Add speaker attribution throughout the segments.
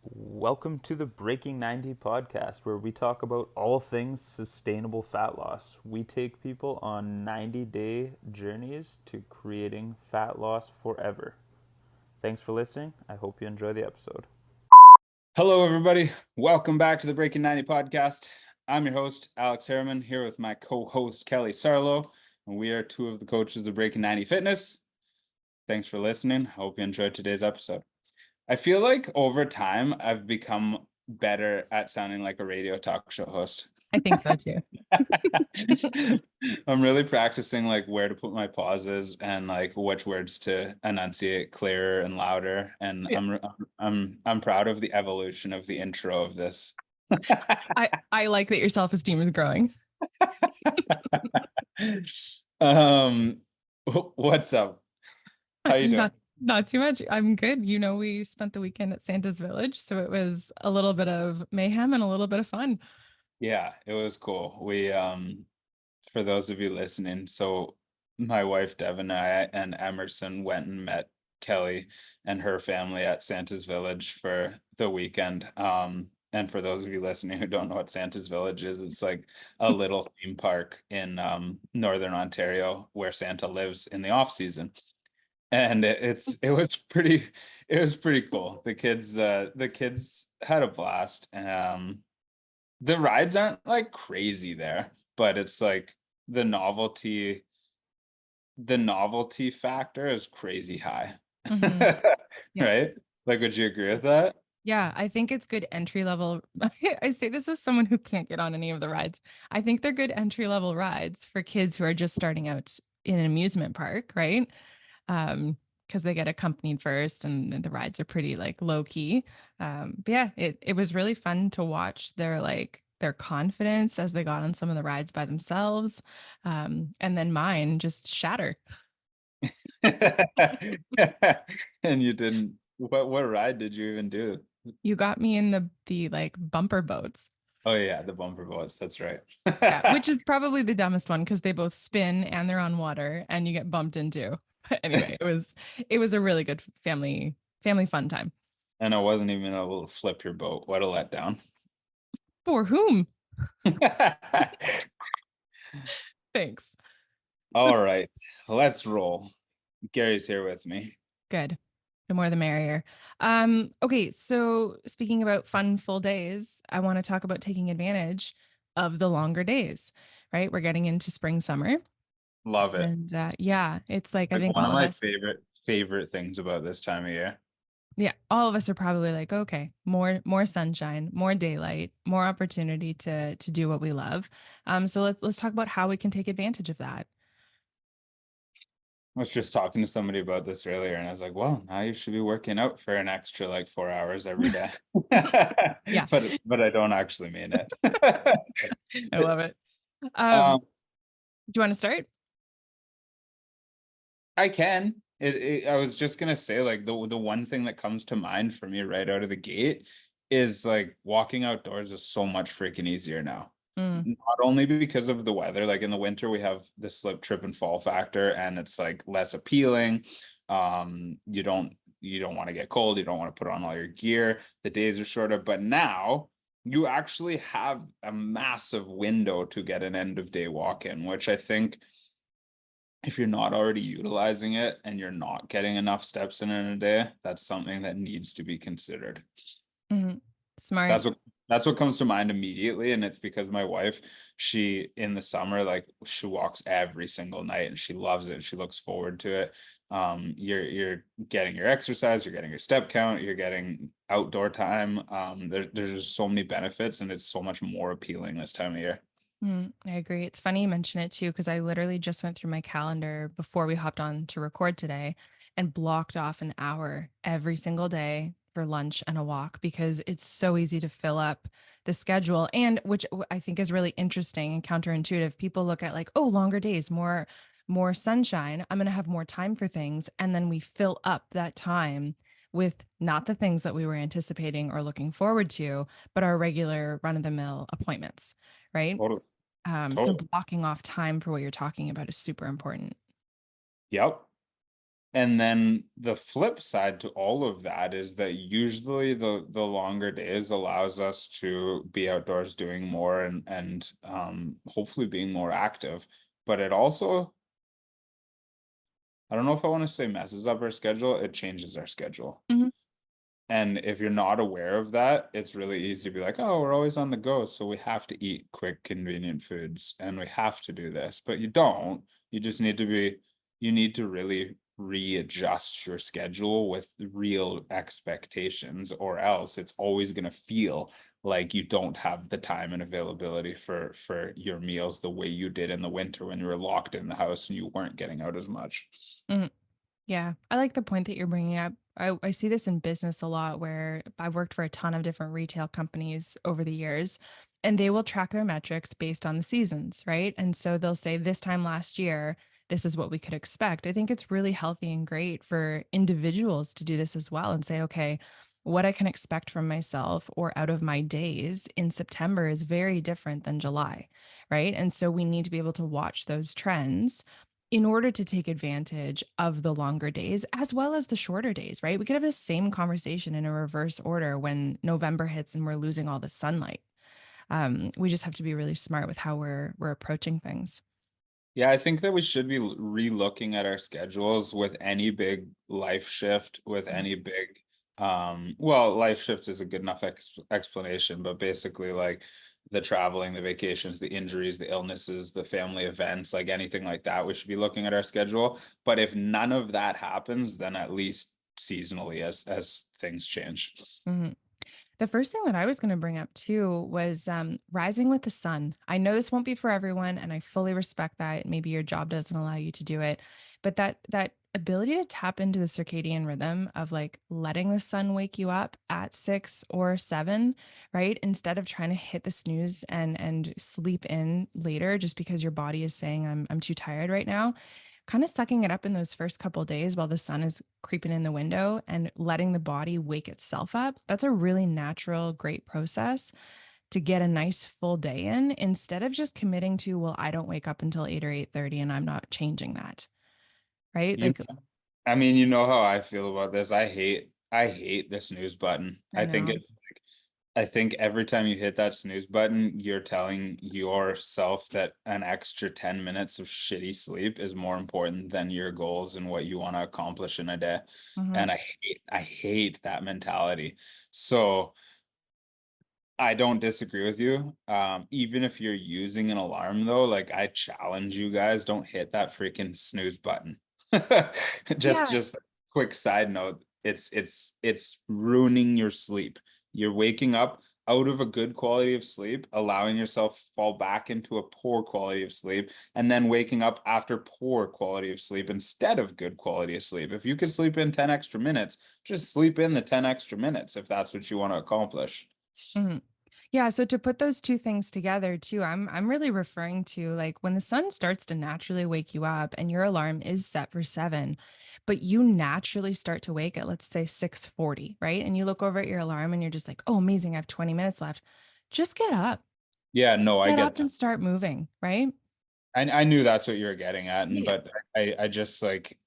Speaker 1: Welcome to the Breaking 90 podcast, where we talk about all things sustainable fat loss. We take people on 90-day journeys to creating fat loss forever. Thanks for listening. I hope you enjoy the episode.
Speaker 2: Hello, everybody. Welcome back to the Breaking 90 podcast. I'm your host, Alex Harriman, here with my co-host, Kelly Sarlo, and we are two of the coaches of Breaking 90 Fitness. Thanks for listening. I hope you enjoyed today's episode. I feel like over time, I've become better at sounding like a radio talk show host.
Speaker 3: I think so too.
Speaker 2: I'm really practicing like where to put my pauses and like which words to enunciate clearer and louder. And
Speaker 3: Yeah.
Speaker 2: I'm proud of the evolution of the intro of this.
Speaker 3: I like that your self-esteem is growing.
Speaker 2: What's up? How you doing?
Speaker 3: Not too much. I'm good. You know, we spent the weekend at Santa's Village, so it was a little bit of mayhem and a little bit of fun.
Speaker 2: Yeah, it was cool. We for those of you listening, so my wife Devin and Emerson went and met Kelly and her family at Santa's Village for the weekend. And for those of you listening who don't know what Santa's Village is, it's like a little theme park in Northern Ontario where Santa lives in the off season. And it was pretty cool. The kids had a blast. The rides aren't like crazy there, but it's like the novelty factor is crazy high.
Speaker 3: Mhm. Yeah.
Speaker 2: Right? Like, would you agree with that?
Speaker 3: Yeah, I think it's good entry level. I say this as someone who can't get on any of the rides. I think they're good entry level rides for kids who are just starting out in an amusement park, right? Because they get accompanied first and the rides are pretty like low key. But yeah, it was really fun to watch their confidence as they got on some of the rides by themselves. And then mine just shatter.
Speaker 2: And you didn't, what ride did you even do?
Speaker 3: You got me in the like bumper boats.
Speaker 2: Oh yeah, the bumper boats, that's right.
Speaker 3: Yeah, which is probably the dumbest one because they both spin and they're on water and you get bumped into. But anyway, it was a really good family fun time.
Speaker 2: And I wasn't even able to flip your boat. What a letdown.
Speaker 3: For whom? Thanks.
Speaker 2: All right, let's roll. Gary's here with me.
Speaker 3: Good. The more the merrier. Okay, so speaking about fun full days, I want to talk about taking advantage of the longer days, right? We're getting into spring, summer.
Speaker 2: Love it.
Speaker 3: And yeah, it's like I
Speaker 2: Like
Speaker 3: think
Speaker 2: one
Speaker 3: all
Speaker 2: of
Speaker 3: of
Speaker 2: my
Speaker 3: us,
Speaker 2: favorite things about this time of year.
Speaker 3: yeah, all of us are probably like, okay, more sunshine, more daylight, more opportunity to do what we love. So let's talk about how we can take advantage of that.
Speaker 2: I was just talking to somebody about this earlier, and I was like, well, now you should be working out for an extra like 4 hours every day.
Speaker 3: Yeah.
Speaker 2: But I don't actually mean it.
Speaker 3: I love it.
Speaker 2: Um,
Speaker 3: Do you want to start?
Speaker 2: I can. I was just gonna say, like, the one thing that comes to mind for me right out of the gate is like walking outdoors is so much freaking easier now.
Speaker 3: Mm,
Speaker 2: Not only because of the weather, like in the winter we have the slip, trip, and fall factor, and it's like less appealing. You don't want to get cold, you don't want to put on all your gear, the days are shorter, but now you actually have a massive window to get an end of day walk in, which I think if you're not already utilizing it and you're not getting enough steps in a day, that's something that needs to be considered.
Speaker 3: Smart.
Speaker 2: That's what comes to mind immediately, and it's because my wife, she in the summer, like she walks every single night and she loves it. She looks forward to it. You're getting your exercise, you're getting your step count, you're getting outdoor time. There's just so many benefits, and it's so much more appealing this time of year.
Speaker 3: I agree. It's funny you mention it too, because I literally just went through my calendar before we hopped on to record today and blocked off an hour every single day for lunch and a walk because it's so easy to fill up the schedule. And which I think is really interesting and counterintuitive. People look at like, oh, longer days, more sunshine. I'm going to have more time for things. And then we fill up that time with not the things that we were anticipating or looking forward to, but our regular run of the mill appointments, right?
Speaker 2: Totally.
Speaker 3: So
Speaker 2: Totally.
Speaker 3: blocking off time for what you're talking about is super important.
Speaker 2: Yep. And then the flip side to all of that is that usually the longer days allows us to be outdoors doing more and hopefully being more active. But it also, I don't know if I want to say messes up our schedule, it changes our schedule.
Speaker 3: Mhm.
Speaker 2: And if you're not aware of that, it's really easy to be like, oh, we're always on the go. So we have to eat quick, convenient foods and we have to do this. But you don't. You just need to be, you need to really readjust your schedule with real expectations, or else it's always going to feel like you don't have the time and availability for your meals the way you did in the winter when you were locked in the house and you weren't getting out as much.
Speaker 3: Mhm. Yeah, I like the point that you're bringing up. I see this in business a lot where I've worked for a ton of different retail companies over the years, and they will track their metrics based on the seasons, right? And so they'll say, this time last year, this is what we could expect. I think it's really healthy and great for individuals to do this as well and say, okay, what I can expect from myself or out of my days in September is very different than July, right? And so we need to be able to watch those trends in order to take advantage of the longer days as well as the shorter days, right? We could have the same conversation in a reverse order when November hits and we're losing all the sunlight. We just have to be really smart with how we're approaching things.
Speaker 2: Yeah, I think that we should be re-looking at our schedules with any big life shift, with
Speaker 3: Mm.
Speaker 2: any big well, life shift is a good enough explanation, but basically like the traveling, the vacations, the injuries, the illnesses, the family events, like anything like that, we should be looking at our schedule. But if none of that happens, then at least seasonally as things change.
Speaker 3: Mhm. The first thing that I was going to bring up too was rising with the sun. I know this won't be for everyone, and I fully respect that. Maybe your job doesn't allow you to do it, but that ability to tap into the circadian rhythm of like letting the sun wake you up at 6 or 7, right? Instead of trying to hit the snooze and sleep in later just because your body is saying I'm too tired right now, kind of sucking it up in those first couple days while the sun is creeping in the window and letting the body wake itself up. That's a really natural, great process to get a nice full day in instead of just committing to, well, I don't wake up until 8 or 8:30 and I'm not changing that. Right?
Speaker 2: You
Speaker 3: Like
Speaker 2: I mean, you know how I feel about this. I hate the snooze button.
Speaker 3: I know.
Speaker 2: I think every time you hit that snooze button, you're telling yourself that an extra 10 minutes of shitty sleep is more important than your goals and what you want to accomplish in a day.
Speaker 3: Mhm.
Speaker 2: And I hate that mentality. So I don't disagree with you. Even if you're using an alarm though, like I challenge you guys, don't hit that freaking snooze button. Just
Speaker 3: Yeah.
Speaker 2: just quick side note, it's ruining your sleep. You're waking up out of a good quality of sleep, allowing yourself fall back into a poor quality of sleep, and then waking up after poor quality of sleep instead of good quality of sleep. If you could sleep in 10 extra minutes, just sleep in the 10 extra minutes if that's what you want to accomplish.
Speaker 3: Mhm. Yeah, so to put those two things together too, I'm really referring to like when the sun starts to naturally wake you up and your alarm is set for 7, but you naturally start to wake at let's say 6:40, right? And you look over at your alarm and you're just like, "Oh, amazing, I have 20 minutes left." Just get up.
Speaker 2: Yeah,
Speaker 3: Just
Speaker 2: no, I
Speaker 3: get
Speaker 2: get
Speaker 3: up
Speaker 2: that.
Speaker 3: and start moving, right?
Speaker 2: I knew that's what you were getting at, and
Speaker 3: Yeah.
Speaker 2: but I just like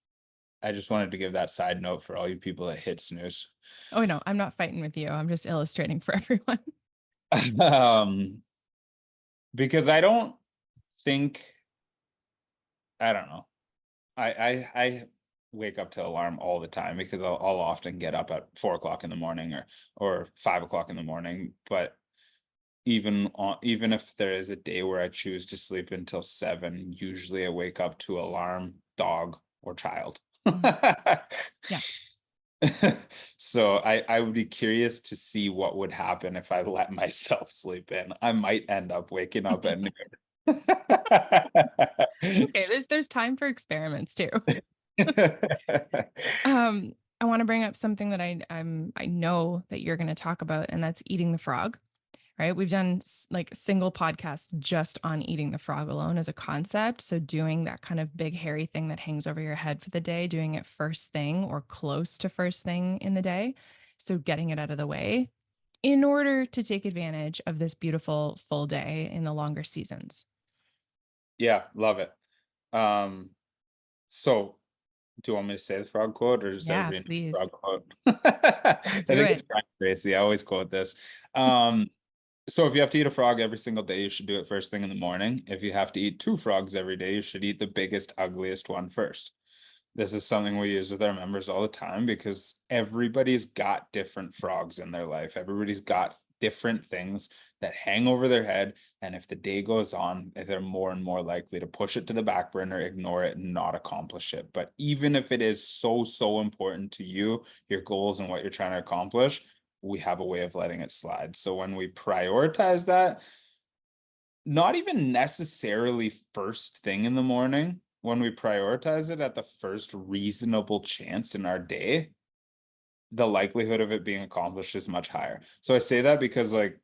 Speaker 2: I just wanted to give that side note for all you people that hit snooze.
Speaker 3: Oh no, I'm not fighting with you. I'm just illustrating for everyone.
Speaker 2: Um, because I don't think I don't know. I wake up to alarm all the time because I'll often get up at 4 o'clock in the morning or 5 o'clock in the morning. But even if there is a day where I choose to sleep until 7, usually I wake up to alarm, dog, or child.
Speaker 3: Mhm. Yeah.
Speaker 2: So I would be curious to see what would happen if I let myself sleep in. I might end up waking up at noon.
Speaker 3: It's okay. There's time for experiments too. I want to bring up something that I know that you're going to talk about, and that's eating the frog, right? We've done like a single podcast just on eating the frog alone as a concept. So doing that kind of big hairy thing that hangs over your head for the day, doing it first thing or close to first thing in the day. So getting it out of the way in order to take advantage of this beautiful full day in the longer seasons.
Speaker 2: Yeah, love it. Um, so do you want me to say the frog quote, or does
Speaker 3: Yeah,
Speaker 2: everybody know the
Speaker 3: please
Speaker 2: frog quote? I
Speaker 3: do
Speaker 2: think it's
Speaker 3: it.
Speaker 2: Brian Tracy. I always quote this. Um, so if you have to eat a frog every single day, you should do it first thing in the morning. If you have to eat two frogs every day, you should eat the biggest, ugliest one first. This is something we use with our members all the time because everybody's got different frogs in their life. Everybody's got different things that hang over their head. And if the day goes on, they're more and more likely to push it to the back burner, ignore it, and not accomplish it. But even if it is so, so important to you, your goals and what you're trying to accomplish, we have a way of letting it slide. So when we prioritize that, not even necessarily first thing in the morning, when we prioritize it at the first reasonable chance in our day, the likelihood of it being accomplished is much higher. So I say that because, like,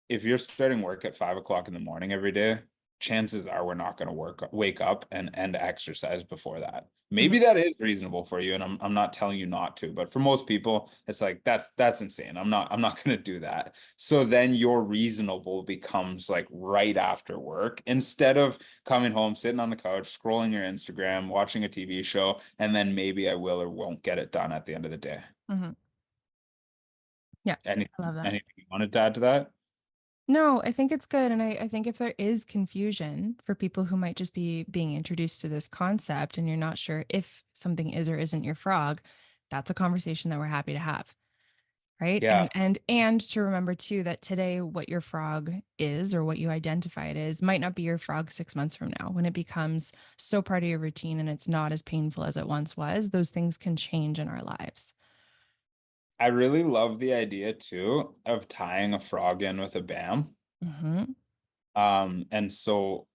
Speaker 2: if you're starting work at 5 o'clock in the morning every day, chances are we're not going to wake up and exercise before that.
Speaker 3: Mhm.
Speaker 2: Maybe that is reasonable for you, and I'm not telling you not to, but for most people, it's like that's insane. I'm not going to do that. So then your reasonable becomes like right after work instead of coming home, sitting on the couch, scrolling your Instagram, watching a TV show, and then maybe I will or won't get it done at the end of the day.
Speaker 3: Mhm. Yeah, I
Speaker 2: Anything,
Speaker 3: love that.
Speaker 2: anything you wanted to add to that?
Speaker 3: No, I think it's good. And I think if there is confusion for people who might just be being introduced to this concept and you're not sure if something is or isn't your frog, that's a conversation that we're happy to have. Right.
Speaker 2: Yeah.
Speaker 3: And to remember too that today what your frog is or what you identify it is might not be your frog 6 months from now. When it becomes so part of your routine and it's not as painful as it once was, those things can change in our lives.
Speaker 2: I really love the idea too of tying a frog in with a BAM.
Speaker 3: Hmm.
Speaker 2: And so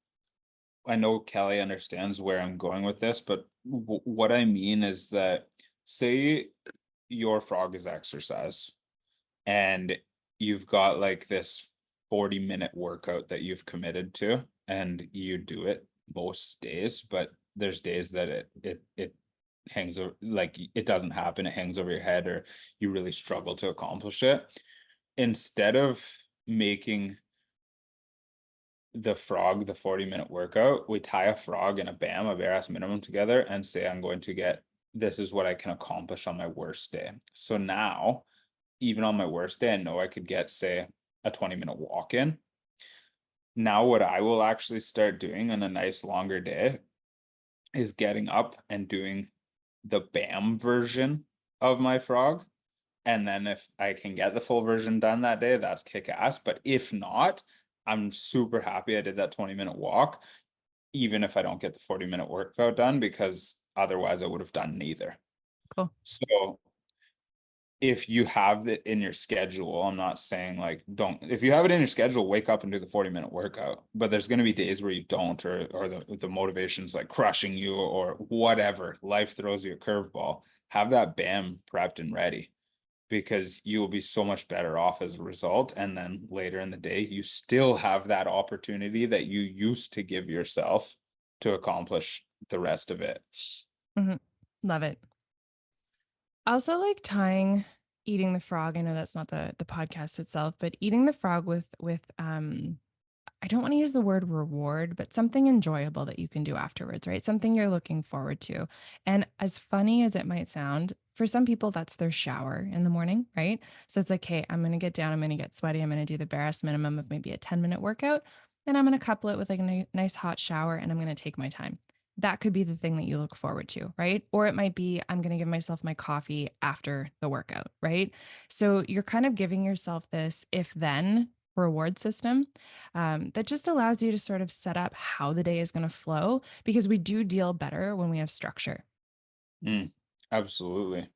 Speaker 2: I know Kelly understands where I'm going with this, but what I mean is that, say your frog is exercise and you've got like this 40-minute workout that you've committed to and you do it most days, but there's days that it hangs over, like it doesn't happen, it hangs over your head, or you really struggle to accomplish it. Instead of making the frog the 40-minute workout, we tie a frog and a BAM, a bare ass minimum, together and say, I'm going to get, this is what I can accomplish on my worst day. So now, even on my worst day, I know I could get, say, a 20-minute walk in. Now, what I will actually start doing on a nice longer day is getting up and doing the BAM version of my frog. And then if I can get the full version done that day, that's kick ass. But if not, I'm super happy I did that 20-minute walk, even if I don't get the 40-minute workout done, because otherwise I would have done neither.
Speaker 3: Cool.
Speaker 2: So if you have it in your schedule, I'm not saying like don't, if you have it in your schedule, wake up and do the 40-minute workout. But there's going to be days where you don't, or the motivation's like crushing you or whatever. Life throws you a curveball. Have that BAM prepped and ready, because you will be so much better off as a result. And then later in the day, you still have that opportunity that you used to give yourself to accomplish the rest of it.
Speaker 3: Hmm. Love it. I also like tying eating the frog. I know that's not the podcast itself, but eating the frog with I don't want to use the word reward, but something enjoyable that you can do afterwards, right? Something you're looking forward to. And as funny as it might sound, for some people that's their shower in the morning, right? So it's like, hey, I'm going to get down, I'm going to get sweaty, I'm going to do the barest minimum of maybe a 10-minute workout, and I'm going to couple it with like a nice hot shower and I'm going to take my time. That could be the thing that you look forward to, right? Or it might be, I'm going to give myself my coffee after the workout, right? So you're kind of giving yourself this if then reward system that just allows you to sort of set up how the day is going to flow because we do deal better when we have structure.
Speaker 2: Mm, absolutely.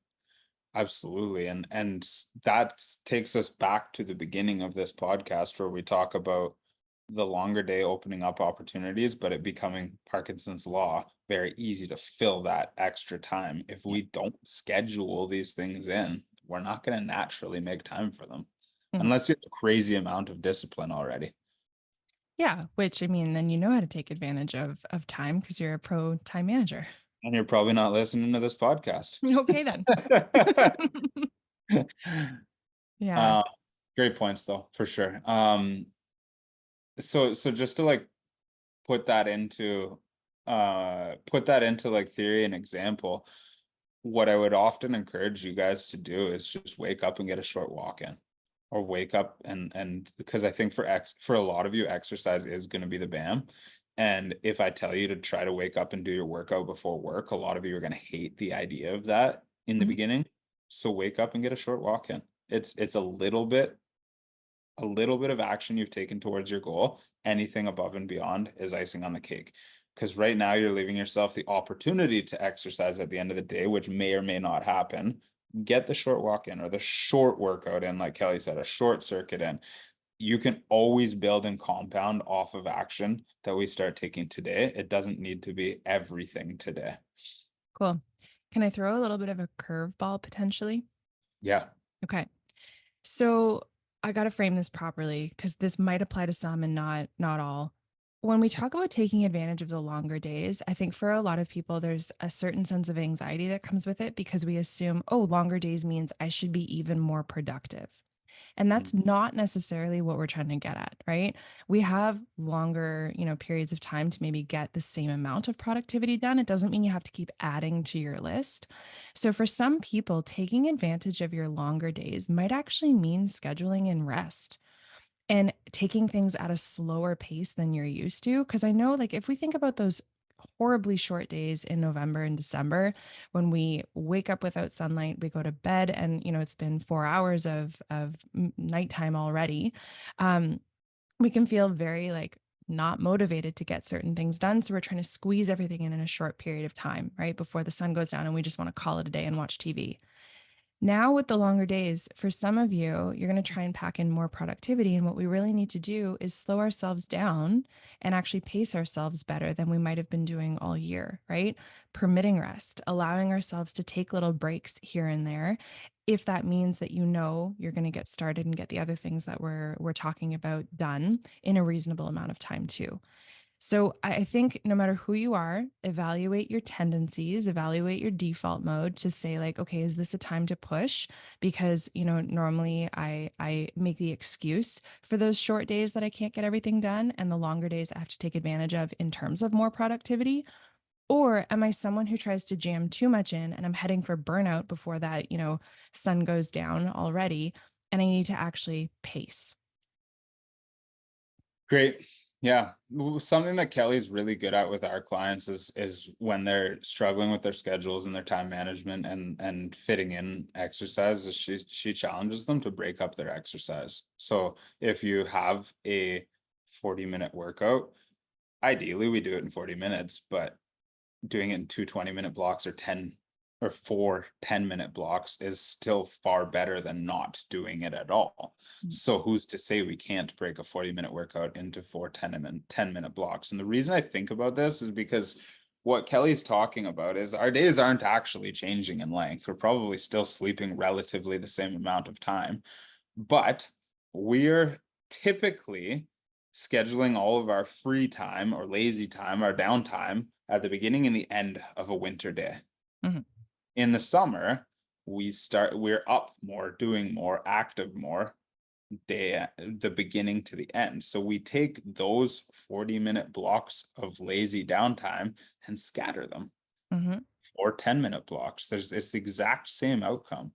Speaker 2: Absolutely. And that takes us back to the beginning of this podcast where we talk about the longer day opening up opportunities, but it becoming Parkinson's law, very easy to fill that extra time. If
Speaker 3: Yeah.
Speaker 2: we don't schedule these things in, we're not going to naturally make time for them
Speaker 3: Mhm.
Speaker 2: unless you have a crazy amount of discipline already.
Speaker 3: Yeah, which I mean, then you know how to take advantage of time because you're a pro time manager.
Speaker 2: And you're probably not listening to this podcast.
Speaker 3: Okay, then. Yeah.
Speaker 2: uh, Great points though, for sure. So just to like put that into like theory and example, what I would often encourage you guys to do is just wake up and get a short walk in, or wake up and because I think for a lot of you, exercise is going to be the BAM. And if I tell you to try to wake up and do your workout before work, a lot of you are going to hate the idea of that in the
Speaker 3: Mhm.
Speaker 2: beginning. So wake up and get a short walk in. It's a little bit of action you've taken towards your goal. Anything above and beyond is icing on the cake. Because right now you're leaving yourself the opportunity to exercise at the end of the day, which may or may not happen. Get the short walk in or the short workout in, like Kelly said, a short circuit in. You can always build and compound off of action that we start taking today. It doesn't need to be everything today.
Speaker 3: Cool. Can I throw a little bit of a curveball potentially?
Speaker 2: Yeah.
Speaker 3: Okay. So I got to frame this properly because this might apply to some and not all. When we talk about taking advantage of the longer days, I think for a lot of people, there's a certain sense of anxiety that comes with it because we assume, oh, longer days means I should be even more productive. And
Speaker 2: Mm.
Speaker 3: that's not necessarily what we're trying to get at, right? We have longer, periods of time to maybe get the same amount of productivity done. It doesn't mean you have to keep adding to your list. So for some people, taking advantage of your longer days might actually mean scheduling in rest and taking things at a slower pace than you're used to. Because I know, like, if we think about those horribly short days in November and December when we wake up without sunlight, we go to bed, and it's been 4 hours of nighttime already. Um, we can feel very like not motivated to get certain things done. So we're trying to squeeze everything in a short period of time, right? Before the sun goes down, and we just want to call it a day and watch TV. Now, with the longer days, for some of you, you're going to try and pack in more productivity. And what we really need to do is slow ourselves down and actually pace ourselves better than we might have been doing all year, right? Permitting rest, allowing ourselves to take little breaks here and there. If that means that you're going to get started and get the other things that we're talking about done in a reasonable amount of time too. So I think no matter who you are, evaluate your tendencies, evaluate your default mode to say like, okay, is this a time to push? Because, normally I make the excuse for those short days that I can't get everything done and the longer days I have to take advantage of in terms of more productivity. Or am I someone who tries to jam too much in and I'm heading for burnout before that, sun goes down already and I need to actually pace?
Speaker 2: Great. Yeah. Something that Kelly's really good at with our clients is when they're struggling with their schedules and their time management and fitting in exercise, is she challenges them to break up their exercise. So if you have a 40-minute workout, ideally we do it in 40 minutes, but doing it in 2 20-minute blocks or 10 or 4 10-minute blocks is still far better than not doing it at all.
Speaker 3: Mm.
Speaker 2: So who's to say we can't break a 40-minute workout into 10-minute blocks? And the reason I think about this is because what Kelly's talking about is our days aren't actually changing in length. We're probably still sleeping relatively the same amount of time, but we're typically scheduling all of our free time or lazy time, our downtime at the beginning and the end of a winter day.
Speaker 3: Mhm.
Speaker 2: In the summer, we're up more, doing more, active more day the beginning to the end. So we take those 40-minute blocks of lazy downtime and scatter them,
Speaker 3: Mhm.
Speaker 2: or 10-minute blocks. It's the exact same outcome.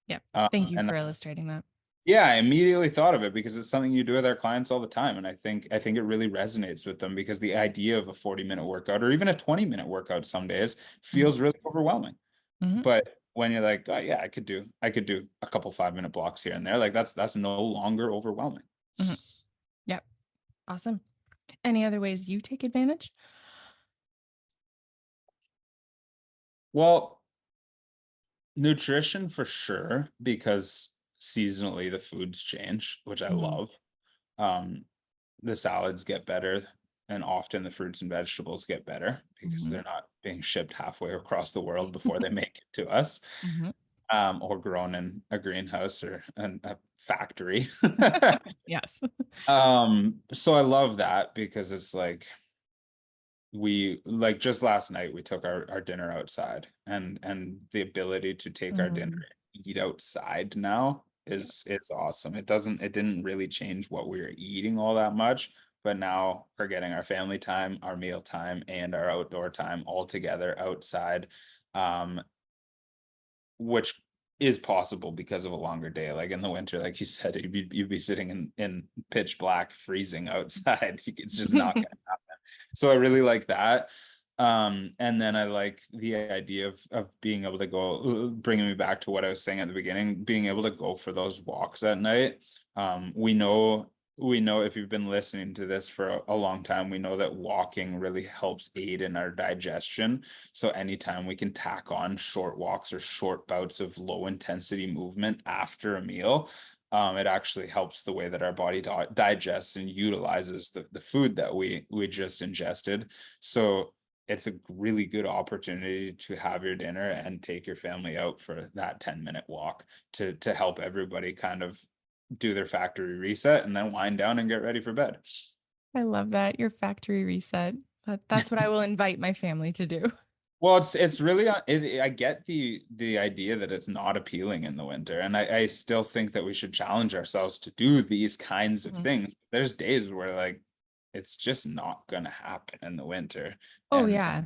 Speaker 3: Yeah. Thank you
Speaker 2: And
Speaker 3: for illustrating that.
Speaker 2: yeah, I immediately thought of it because it's something you do with our clients all the time. And I think it really resonates with them because the idea of a 40-minute workout or even a 20-minute workout some days
Speaker 3: Mhm.
Speaker 2: feels really overwhelming.
Speaker 3: Mhm.
Speaker 2: But when you're like, oh yeah, I could do a couple 5-minute blocks here and there, like that's no longer overwhelming.
Speaker 3: Mhm. Yep. Awesome. Any other ways you take advantage?
Speaker 2: Well, nutrition for sure, because seasonally the foods change, which I
Speaker 3: Mhm.
Speaker 2: love. Um, the salads get better, and often the fruits and vegetables get better because
Speaker 3: Mhm.
Speaker 2: they're not being shipped halfway across the world before they make it to us,
Speaker 3: Mhm.
Speaker 2: or grown in a greenhouse or a factory.
Speaker 3: Yes.
Speaker 2: So I love that because it's like we like just last night we took our dinner outside, and the ability to take our dinner
Speaker 3: Mm.
Speaker 2: and eat outside now
Speaker 3: Yeah.
Speaker 2: is awesome. It didn't really change what we were eating all that much, but now we're getting our family time, our meal time, and our outdoor time all together outside, which is possible because of a longer day. Like in the winter, like you said, you'd be sitting in pitch black, freezing outside. It's just not gonna happen. So I really like that. And then I like the idea of being able to go, bringing me back to what I was saying at the beginning, being able to go for those walks at night. We know if you've been listening to this for a long time, we know that walking really helps aid in our digestion. So anytime we can tack on short walks or short bouts of low intensity movement after a meal, it actually helps the way that our body digests and utilizes the food that we just ingested. So it's a really good opportunity to have your dinner and take your family out for that 10-minute walk to help everybody kind of do their factory reset and then wind down and get ready for bed.
Speaker 3: I love that. Your factory reset. That's what I will invite my family to do.
Speaker 2: Well, it's really I get the idea that it's not appealing in the winter, and I still think that we should challenge ourselves to do these kinds of
Speaker 3: Mhm.
Speaker 2: things. There's days where like it's just not gonna happen in the winter.
Speaker 3: Oh,
Speaker 2: And
Speaker 3: yeah.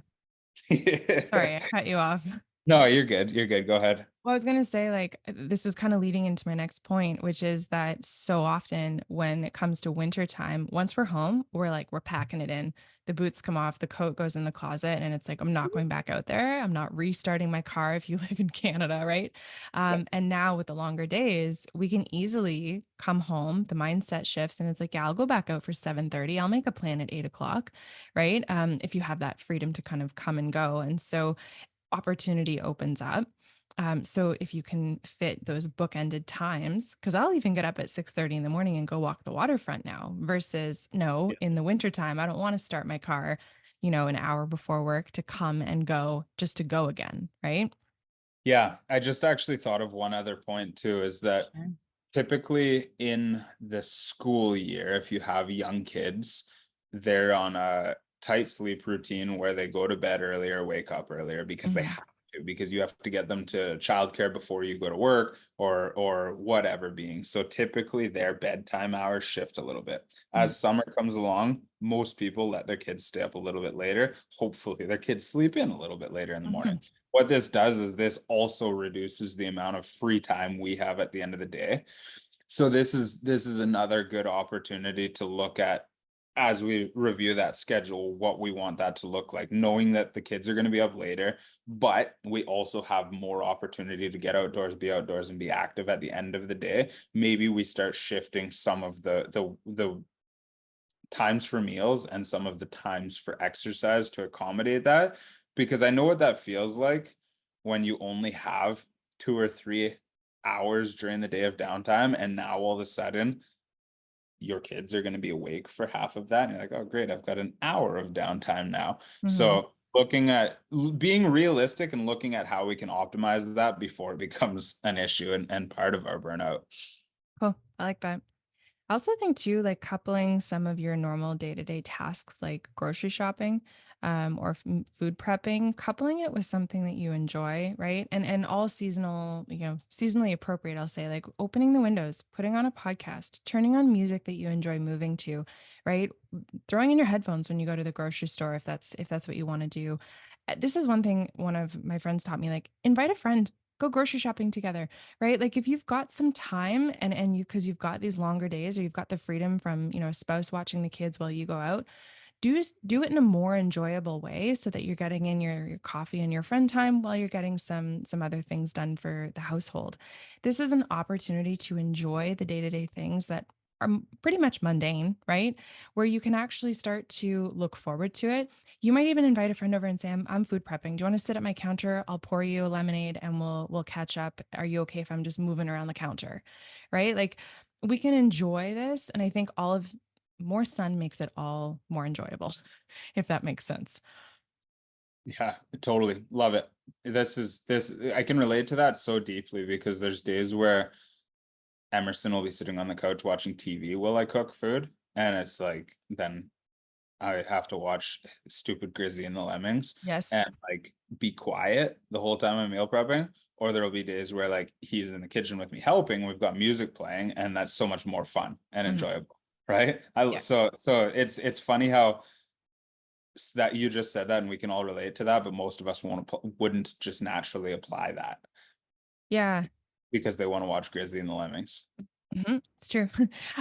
Speaker 3: Sorry, I cut you off.
Speaker 2: no, you're good. You're good. Go ahead.
Speaker 3: Well, I was gonna say, like, this was kind of leading into my next point, which is that so often when it comes to winter time, once we're home, we're packing it in. The boots come off, the coat goes in the closet, and it's like, I'm not going back out there. I'm not restarting my car if you live in Canada, right?
Speaker 2: Yeah.
Speaker 3: And now with the longer days, we can easily come home, the mindset shifts, and it's like, yeah, I'll go back out for 7:30. I'll make a plan at 8 o'clock, right? If you have that freedom to kind of come and go. And so opportunity opens up. So if you can fit those bookended times, because I'll even get up at 6:30 in the morning and go walk the waterfront now, versus no,
Speaker 2: Yeah.
Speaker 3: in the wintertime, I don't want to start my car, an hour before work to come and go just to go again, right?
Speaker 2: Yeah, I just actually thought of one other point too, is that
Speaker 3: Sure.
Speaker 2: typically in the school year, if you have young kids, they're on a tight sleep routine where they go to bed earlier, wake up earlier because they
Speaker 3: Mhm.
Speaker 2: have to, because you have to get them to childcare before you go to work or whatever being. So typically their bedtime hours shift a little bit.
Speaker 3: Mhm.
Speaker 2: As summer comes along, most people let their kids stay up a little bit later. Hopefully their kids sleep in a little bit later in the morning.
Speaker 3: Mhm.
Speaker 2: What this does is this also reduces the amount of free time we have at the end of the day. So this is another good opportunity to look at as we review that schedule, what we want that to look like, knowing that the kids are going to be up later, but we also have more opportunity to get outdoors, be outdoors, and be active at the end of the day. Maybe we start shifting some of the times for meals and some of the times for exercise to accommodate that, because I know what that feels like when you only have 2 or 3 hours during the day of downtime, and now all of a sudden your kids are going to be awake for half of that and you're like, oh great, I've got an hour of downtime now.
Speaker 3: Mhm.
Speaker 2: So looking at being realistic and looking at how we can optimize that before it becomes an issue and part of our burnout.
Speaker 3: Cool. I like that. I also think too, like coupling some of your normal day-to-day tasks like grocery shopping, or food prepping, coupling it with something that you enjoy, right? And all seasonal, seasonally appropriate, I'll say, like opening the windows, putting on a podcast, turning on music that you enjoy moving to, right? Throwing in your headphones when you go to the grocery store if that's what you want to do. This is one thing one of my friends taught me, like invite a friend, go grocery shopping together, right? Like if you've got some time and you because you've got these longer days or you've got the freedom from, a spouse watching the kids while you go out, do it in a more enjoyable way so that you're getting in your coffee and your friend time while you're getting some other things done for the household. This is an opportunity to enjoy the day-to-day things that are pretty much mundane, right? Where you can actually start to look forward to it. You might even invite a friend over and say, I'm food prepping. Do you want to sit at my counter? I'll pour you a lemonade and we'll catch up. Are you okay if I'm just moving around the counter? Right? Like we can enjoy this. And I think all of more sun makes it all more enjoyable, if that makes sense.
Speaker 2: Yeah, totally love it. This I can relate to that so deeply because there's days where Emerson will be sitting on the couch watching TV while I cook food, and it's like then I have to watch stupid Grizzy and the Lemmings
Speaker 3: Yes.
Speaker 2: and like be quiet the whole time I'm meal prepping. Or there'll be days where like he's in the kitchen with me helping, we've got music playing, and that's so much more fun and
Speaker 3: Mhm.
Speaker 2: enjoyable. right?
Speaker 3: Yeah.
Speaker 2: So it's funny how that you just said that, and we can all relate to that, but most of us wouldn't just naturally apply that
Speaker 3: Yeah.
Speaker 2: because they want to watch Grizzly and the Lemmings.
Speaker 3: It's true.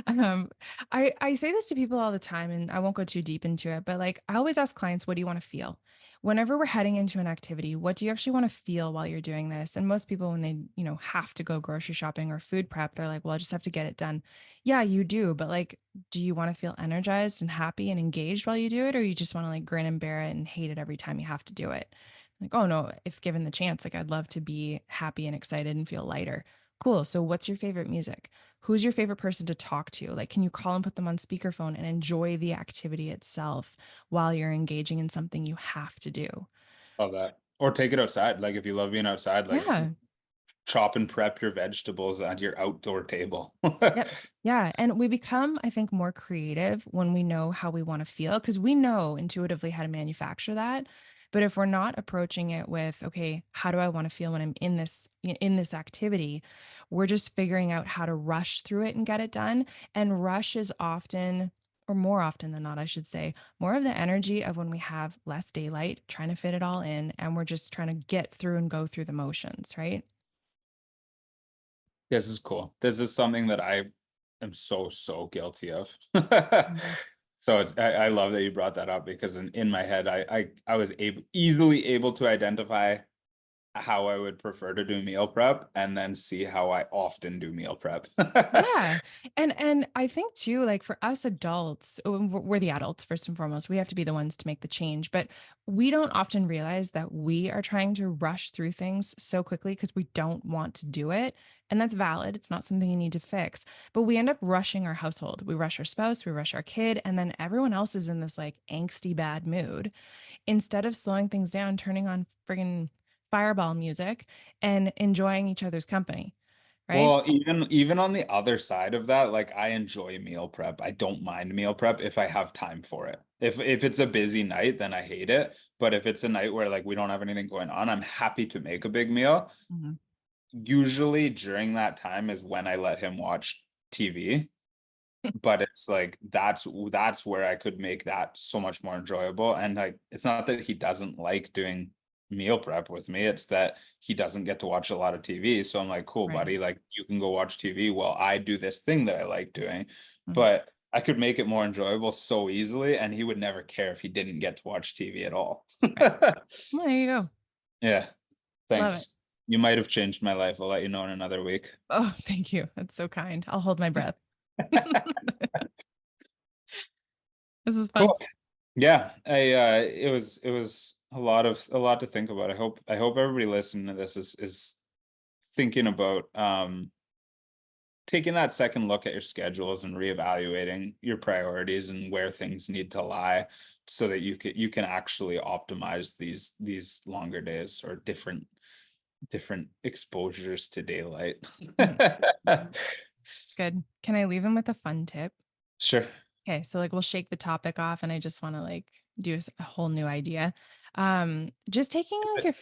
Speaker 3: Um, I say this to people all the time, and I won't go too deep into it, but like I always ask clients, what do you want to feel? Whenever we're heading into an activity, what do you actually want to feel while you're doing this? And most people, when they, have to go grocery shopping or food prep, they're like, well, I just have to get it done. Yeah, you do, but like, do you want to feel energized and happy and engaged while you do it, or you just want to like grin and bear it and hate it every time you have to do it? Like, oh no, if given the chance, like I'd love to be happy and excited and feel lighter. Cool. So what's your favorite music? Who's your favorite person to talk to? Like, can you call and put them on speakerphone and enjoy the activity itself while you're engaging in something you have to do?
Speaker 2: Love that. Or take it outside. Like if you love being outside, like
Speaker 3: Yeah.
Speaker 2: chop and prep your vegetables at your outdoor table.
Speaker 3: Yep. Yeah. And we become, I think, more creative when we know how we want to feel because we know intuitively how to manufacture that. But if we're not approaching it with, okay, how do I want to feel when I'm in this activity? We're just figuring out how to rush through it and get it done. And rush is often, or more often than not, I should say, more of the energy of when we have less daylight, trying to fit it all in, and we're just trying to get through and go through the motions, right?
Speaker 2: This is cool. This is something that I am so guilty of.
Speaker 3: Mhm.
Speaker 2: So I love that you brought that up because in my head I was easily able to identify how I would prefer to do meal prep and then see how I often do meal prep.
Speaker 3: Yeah. And I think too, like for us adults, we're the adults first and foremost. We have to be the ones to make the change, but we don't often realize that we are trying to rush through things so quickly because we don't want to do it. And that's valid. It's not something you need to fix. But we end up rushing our household. We rush our spouse, we rush our kid, and then everyone else is in this like angsty bad mood. Instead of slowing things down, turning on friggin' fireball music and enjoying each other's company, right?
Speaker 2: Well, even on the other side of that, like I enjoy meal prep. I don't mind meal prep if I have time for it. If it's a busy night, then I hate it. But if it's a night where like we don't have anything going on, I'm happy to make a big meal.
Speaker 3: Mhm.
Speaker 2: Usually during that time is when I let him watch TV. But it's like that's where I could make that so much more enjoyable. And like it's not that he doesn't like doing meal prep with me, it's that he doesn't get to watch a lot of TV. So I'm like, cool,
Speaker 3: Right.
Speaker 2: buddy, like you can go watch TV while I do this thing that I like doing.
Speaker 3: Mhm.
Speaker 2: But I could make it more enjoyable so easily, and he would never care if he didn't get to watch TV at all.
Speaker 3: Right. Well, there you go.
Speaker 2: Yeah,
Speaker 3: Love it.
Speaker 2: thanks. You might have changed my life. I'll let you know in another week.
Speaker 3: Oh, thank you. That's so kind. I'll hold my breath. This is fun.
Speaker 2: Cool. Yeah, it was a lot to think about. I hope everybody listening to this is thinking about taking that second look at your schedules and reevaluating your priorities and where things need to lie so that you can actually optimize these longer days or different exposures to daylight.
Speaker 3: Mhm. Good. Can I leave him with a fun tip?
Speaker 2: Sure.
Speaker 3: Okay, so like we'll shake the topic off and I just want to like do a whole new idea. Just taking like your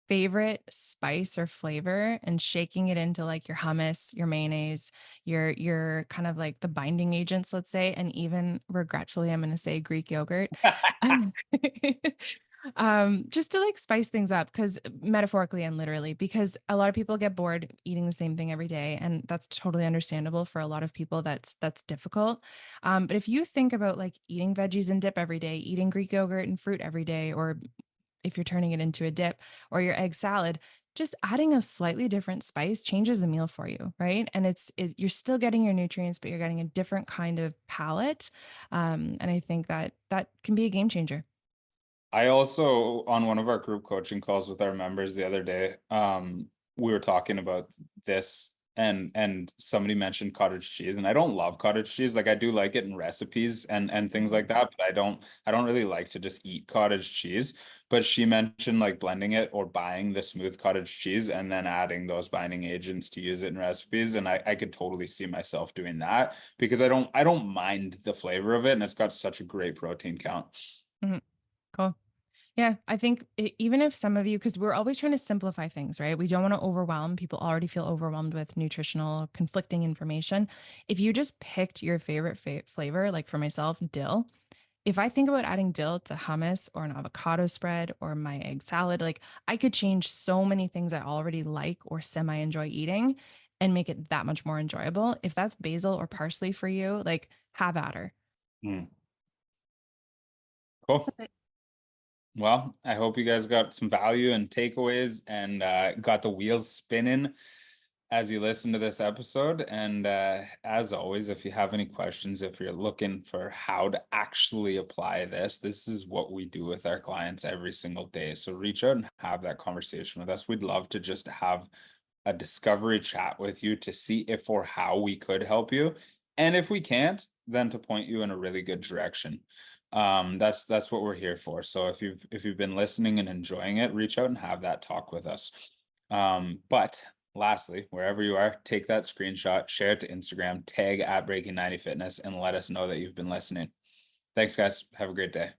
Speaker 3: favorite spice or flavor and shaking it into like your hummus, your mayonnaise, your kind of like the binding agents, let's say, and even regretfully, I'm going to say Greek yogurt. Um, just to like spice things up because metaphorically and literally, because a lot of people get bored eating the same thing every day, and that's totally understandable for a lot of people. That's difficult. But if you think about like eating veggies and dip every day, eating Greek yogurt and fruit every day, or if you're turning it into a dip or your egg salad, just adding a slightly different spice changes the meal for you, right? And you're still getting your nutrients, but you're getting a different kind of palate. And I think that that can be a game changer.
Speaker 2: I also, on one of our group coaching calls with our members the other day, we were talking about this and somebody mentioned cottage cheese, and I don't love cottage cheese. Like I do like it in recipes and things like that, but I don't really like to just eat cottage cheese. But she mentioned like blending it or buying the smooth cottage cheese and then adding those binding agents to use it in recipes. And I could totally see myself doing that because I don't mind the flavor of it, and it's got such a great protein count.
Speaker 3: Mhm. Cool. Yeah, I think even if some of you, because we're always trying to simplify things, right? We don't want to overwhelm. People already feel overwhelmed with nutritional conflicting information. If you just picked your favorite flavor, like for myself, dill, if I think about adding dill to hummus or an avocado spread or my egg salad, like I could change so many things I already like or semi enjoy eating and make it that much more enjoyable. If that's basil or parsley for you, like have at her.
Speaker 2: Mm, cool.
Speaker 3: That's it.
Speaker 2: Well, I hope you guys got some value and takeaways and got the wheels spinning as you listen to this episode. And as always, if you have any questions, if you're looking for how to actually apply this is what we do with our clients every single day. So reach out and have that conversation with us. We'd love to just have a discovery chat with you to see if or how we could help you. And if we can't, then to point you in a really good direction. That's what we're here for. So if you've been listening and enjoying it, reach out and have that talk with us. But lastly, wherever you are, take that screenshot, share it to Instagram, tag at Breaking 90 Fitness, and let us know that you've been listening. Thanks, guys. Have a great day.